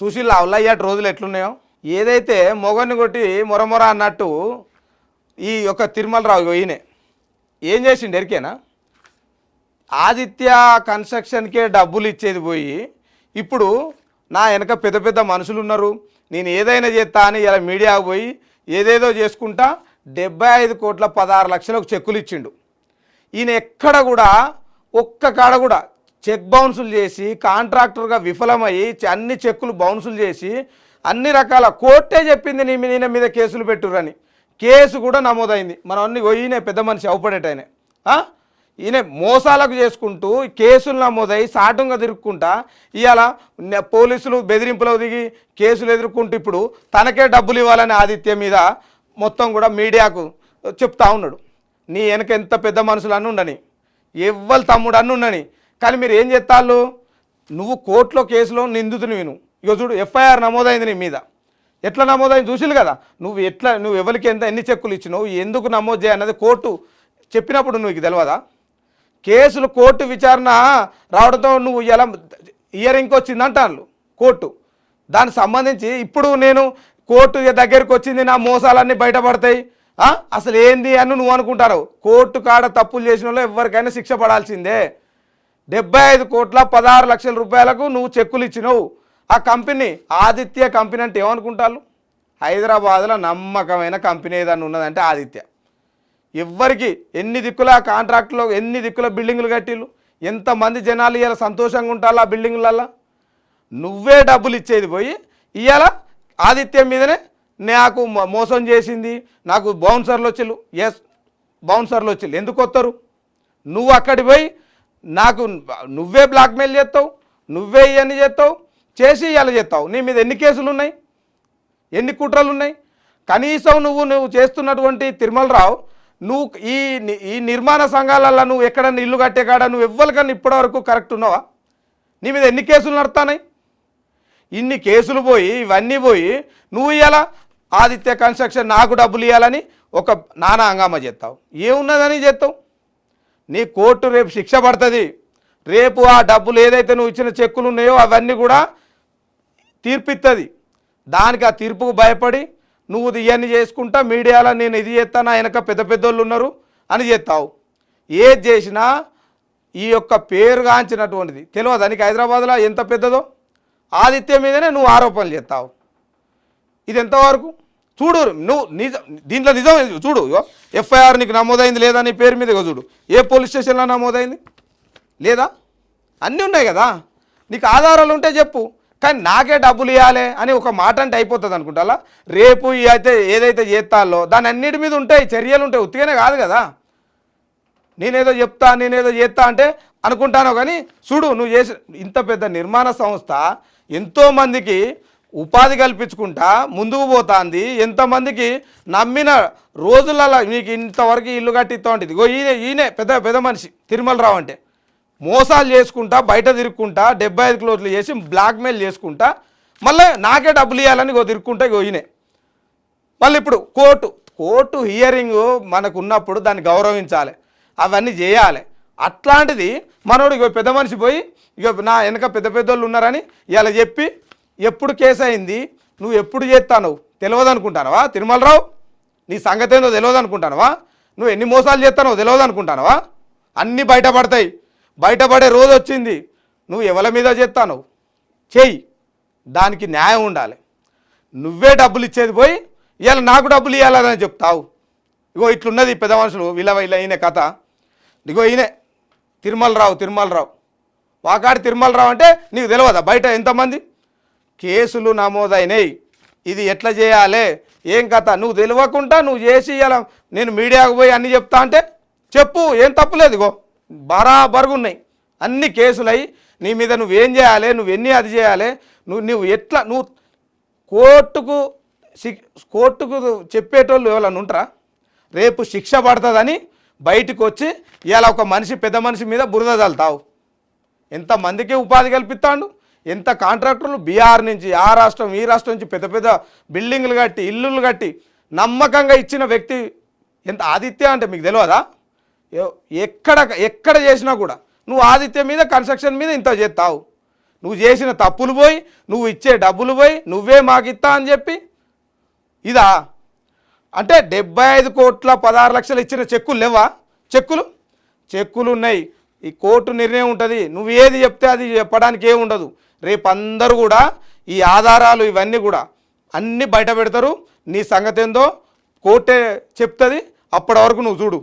చూసిల్లా అవ్వయ్యాటి రోజులు ఎట్లున్నాయో. ఏదైతే మొగన్ని కొట్టి మొరమొర అన్నట్టు ఈ యొక్క తిరుమలరావు ఈయనే ఏం చేసిండు ఎరికేనా? ఆదిత్య కన్స్ట్రక్షన్కే డబ్బులు ఇచ్చేది పోయి ఇప్పుడు నా వెనక పెద్ద పెద్ద మనుషులు ఉన్నారు, నేను ఏదైనా చేస్తా అని ఇలా మీడియాకు పోయి ఏదేదో చేసుకుంటా 75,16,00,000 చెక్కులు ఇచ్చిండు. ఈయన ఎక్కడ కూడా ఒక్క కాడ కూడా చెక్ బౌన్సులు చేసి కాంట్రాక్టర్గా విఫలమయ్యి అన్ని చెక్కులు బౌన్సులు చేసి అన్ని రకాల కోర్టే చెప్పింది ఈయన మీద కేసులు పెట్టుర్రని. కేసు కూడా నమోదైంది. మనం అన్ని ఈయన పెద్ద మనిషి అవుపడేటైనా ఈయన మోసాలకు చేసుకుంటూ కేసులు నమోదై సాటుగా తిరుక్కుంటా ఇవాళ పోలీసులు బెదిరింపులో దిగి కేసులు ఎదుర్కొంటూ ఇప్పుడు తనకే డబ్బులు ఇవ్వాలని ఆదిత్య మీద మొత్తం కూడా మీడియాకు చెప్తా ఉన్నాడు. నీ వెనక ఎంత పెద్ద మనుషులు అన్నీ ఉండని, ఎవ్వరు తమ్ముడు అన్నీ ఉండని, కానీ మీరు ఏం చేస్తాళ్ళు? నువ్వు కోర్టులో కేసులో నిందితుని విను. ఇక చూడు ఎఫ్ఐఆర్ నమోదైంది నీ మీద. ఎట్లా నమోదైంది చూసిలు కదా. నువ్వు ఎవరికి ఎన్ని చెక్కులు ఇచ్చినావు, ఎందుకు నమోదు చేయన్నది కోర్టు చెప్పినప్పుడు నువ్వు తెలియదా? కేసులు కోర్టు విచారణ రావడంతో నువ్వు ఇలా హియరింగ్కి వచ్చిందంటాను కోర్టు. దానికి సంబంధించి ఇప్పుడు నేను కోర్టు దగ్గరికి వచ్చింది, నా మోసాలన్నీ బయటపడతాయి, అసలు ఏంది అని నువ్వు అనుకుంటారు. కోర్టు కాడ తప్పులు చేసిన వాళ్ళు ఎవరికైనా శిక్ష పడాల్సిందే. 75,16,00,000 రూపాయలకు నువ్వు చెక్కులు ఇచ్చినావు. ఆ కంపెనీ ఆదిత్య కంపెనీ అంటే ఏమనుకుంటారు? హైదరాబాద్లో నమ్మకమైన కంపెనీ ఏదన్నా ఉన్నదంటే ఆదిత్య. ఎవ్వరికి ఎన్ని దిక్కుల కాంట్రాక్టులో ఎన్ని దిక్కుల బిల్డింగులు కట్టిళ్ళు, ఎంతమంది జనాలు ఇవాళ సంతోషంగా ఉంటారు ఆ బిల్డింగులల్లో. నువ్వే డబ్బులు ఇచ్చేది పోయి ఇవాళ ఆదిత్య మీదనే నాకు మోసం చేసింది, నాకు బౌన్సర్లు వచ్చిళ్ళు. ఎస్, బౌన్సర్లు వచ్చిళ్ళు. ఎందుకు వస్తారు? నువ్వు అక్కడికి పోయి నాకు నువ్వే బ్లాక్మెయిల్ చేస్తావు, నువ్వే ఇవన్నీ చేస్తావు, చేసి ఇవాళ చేస్తావు. నీ మీద ఎన్ని కేసులు ఉన్నాయి, ఎన్ని కుట్రలు ఉన్నాయి? కనీసం నువ్వు చేస్తున్నటువంటి తిరుమలరావు, నువ్వు ఈ నిర్మాణ సంఘాలలో నువ్వు ఎక్కడన్నా ఇల్లు కట్టే కాడ నువ్వు ఎవ్వరికన్నా ఇప్పటివరకు కరెక్ట్ ఉన్నావా? నీ మీద ఎన్ని కేసులు నడుతున్నాయి? ఇన్ని కేసులు పోయి ఇవన్నీ పోయి నువ్వు ఇవాళ ఆదిత్య కన్స్ట్రక్షన్ నాకు డబ్బులు ఇవ్వాలని ఒక నానా హంగామా చేస్తావు. ఏమున్నదని చేస్తావు? నీ కోర్టు రేపు శిక్ష పడుతుంది. రేపు ఆ డబ్బులు ఏదైతే నువ్వు ఇచ్చిన చెక్కులు ఉన్నాయో అవన్నీ కూడా తీర్పిస్తుంది. దానికి ఆ తీర్పుకు భయపడి నువ్వు ఇవన్నీ చేసుకుంటా మీడియాలో నేను ఇది చేస్తాను, వెనక పెద్ద పెద్దోళ్ళు ఉన్నారు అని చేస్తావు. ఏది చేసినా ఈ యొక్క పేరుగాంచినటువంటిది తెలియదు దానికి. హైదరాబాద్లో ఎంత పెద్దదో ఆదిత్య మీదనే నువ్వు ఆరోపణలు చేస్తావు. ఇది ఎంతవరకు? చూడు నువ్వు దీంట్లో నిజం చూడు. ఎఫ్ఐఆర్ నీకు నమోదైంది లేదా నీ పేరు మీద చూడు. ఏ పోలీస్ స్టేషన్లో నమోదైంది లేదా? అన్నీ ఉన్నాయి కదా, నీకు ఆధారాలు ఉంటే చెప్పు. కానీ నాకే డబ్బులు ఇవ్వాలి అని ఒక మాట అంటే అయిపోతుంది అనుకుంటా. రేపు అయితే ఏదైతే చేస్తాలో దాని అన్నిటి మీద ఉంటాయి, చర్యలు ఉంటాయి, ఉత్తిగానే కాదు కదా. నేనేదో చేస్తా అంటే అనుకుంటాను. కానీ చూడు నువ్వు చేసి ఇంత పెద్ద నిర్మాణ సంస్థ ఎంతోమందికి ఉపాధి కల్పించుకుంటా ముందుకు పోతుంది. ఎంతమందికి నమ్మిన రోజులలో నీకు ఇంతవరకు ఇల్లు కట్టిస్తూ ఉంటుంది. ఇగో ఈయనే పెద్ద మనిషి తిరుమలరావు అంటే. మోసాలు చేసుకుంటా బయట తిరుక్కుంటా 75 క్లోజ్లు చేసి బ్లాక్మెయిల్ చేసుకుంటా మళ్ళీ నాకే డబ్బులు ఇవ్వాలని తిరుక్కుంటా ఈయనే. మళ్ళీ ఇప్పుడు కోర్టు హియరింగ్ మనకు ఉన్నప్పుడు దాన్ని గౌరవించాలి, అవన్నీ చేయాలి. అట్లాంటిది మనోడు ఇగో పెద్ద మనిషి పోయి ఇక నా వెనక పెద్ద పెద్దోళ్ళు ఉన్నారని ఇలా చెప్పి ఎప్పుడు కేసు అయింది, నువ్వు ఎప్పుడు చేస్తావు తెలియదు అనుకుంటానవా? తిరుమలరావు నీ సంగతి ఏందో తెలియదు అనుకుంటానవా? నువ్వు ఎన్ని మోసాలు చేస్తానో తెలియదు అనుకుంటానవా? అన్నీ బయటపడతాయి. బయటపడే రోజు వచ్చింది. నువ్వు ఎవరి మీద చేస్తాను చెయ్యి, దానికి న్యాయం ఉండాలి. నువ్వే డబ్బులు ఇచ్చేది పోయి ఇవాళ నాకు డబ్బులు ఇవ్వాలని చెప్తావు. ఇగో ఇట్లున్నది పెద్ద మనుషులు వీళ్ళ ఈయన కథ. ఇగో ఈయనే తిరుమలరావు వాకాడి తిరుమలరావు అంటే నీకు తెలియదా బయట ఎంతమంది కేసులు నమోదైనాయి? ఇది ఎట్లా చేయాలి ఏం కథ నువ్వు తెలియకుండా నువ్వు చేసి ఇలా నేను మీడియాకు పోయి అన్నీ చెప్తా అంటే చెప్పు, ఏం తప్పులేదు. ఇగో బరాబరుగా ఉన్నాయి అన్ని కేసులై నీ మీద. నువ్వేం చేయాలి, నువ్వెన్ని అది చేయాలి, నువ్వు ఎట్లా నువ్వు కోర్టుకు చెప్పేటోళ్ళు ఎవరన్నా ఉంటారా? రేపు శిక్ష పడుతుందని బయటకు వచ్చి ఇలా ఒక పెద్ద మనిషి మీద బురద చల్లుతావు. ఎంతమందికి ఉపాధి కల్పిస్తాడు, ఎంత కాంట్రాక్టర్లు బీహార్ నుంచి ఆ రాష్ట్రం ఈ రాష్ట్రం నుంచి పెద్ద పెద్ద బిల్డింగ్లు కట్టి ఇల్లులు కట్టి నమ్మకంగా ఇచ్చిన వ్యక్తి ఎంత ఆదిత్య అంటే మీకు తెలియదా? ఎక్కడ చేసినా కూడా నువ్వు ఆదిత్య మీద కన్స్ట్రక్షన్ మీద ఇంత చేస్తావు. నువ్వు చేసిన తప్పులు పోయి నువ్వు ఇచ్చే డబ్బులు పోయి నువ్వే మాకు ఇస్తా అని చెప్పి ఇదా అంటే 75,16,00,000 ఇచ్చిన చెక్కులు లేవా? చెక్కులు ఉన్నాయి. ఈ కోర్టు నిర్ణయం ఉంటుంది. నువ్వు ఏది చెప్తే అది చెప్పడానికి ఏమి ఉండదు. రేపు అందరూ కూడా ఈ ఆధారాలు ఇవన్నీ కూడా అన్నీ బయట పెడతారు. నీ సంగతి ఏందో కోర్టే చెప్తుంది. అప్పటి వరకు నువ్వు చూడు.